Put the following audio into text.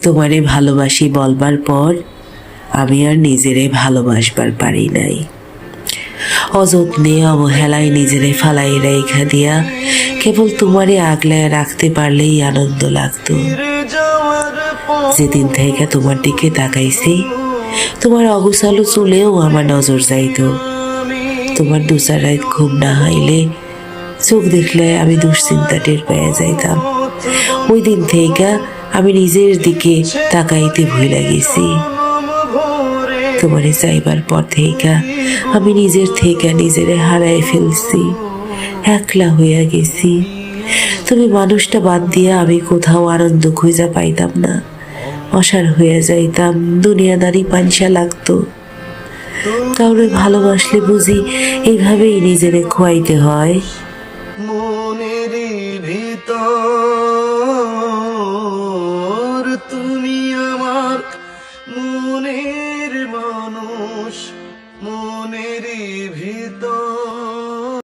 তোমারে ভালোবাসি বলবার পর আমি আর নিজেরে ভালোবাসবার পারি নাই। অযত্নে অবহেলায় নিজেরে ফালাই রেখা দিয়া কেবল তোমারে আগলায় রাখতে পারলেই আনন্দ লাগতো। যেদিন থেকে তোমার দিকে তাকাইছি, তোমার অগোছালো চুলেও আমার নজর যাইতো। তোমার দুচার রাত ঘুম না হইলে চোখ দেখলে আমি দুশ্চিন্তা টের পেয়ে যাইতাম। ওই দিন থেকে আমি নিজের দিকে তাকাইতে ভুলে গেছি। তোমারে চাইবার পর থেকে আমি নিজের থেকে নিজেরে হারাই ফেলছি, একলা হইয়া গেছি। তুমি মানুষটা বাদ দিয়া আমি কোথাও আনন্দ খুঁজা পাইতাম না, অসার হইয়া যাইতাম, দুনিয়াদারি পাঞ্চা লাগতো। কাউরে ভালোবাসলে বুঝি এইভাবেই নিজেরে খোয়াইতে হয়। মনের ভিতর তুমি আমার মনের মানুষ, মনের ভিতর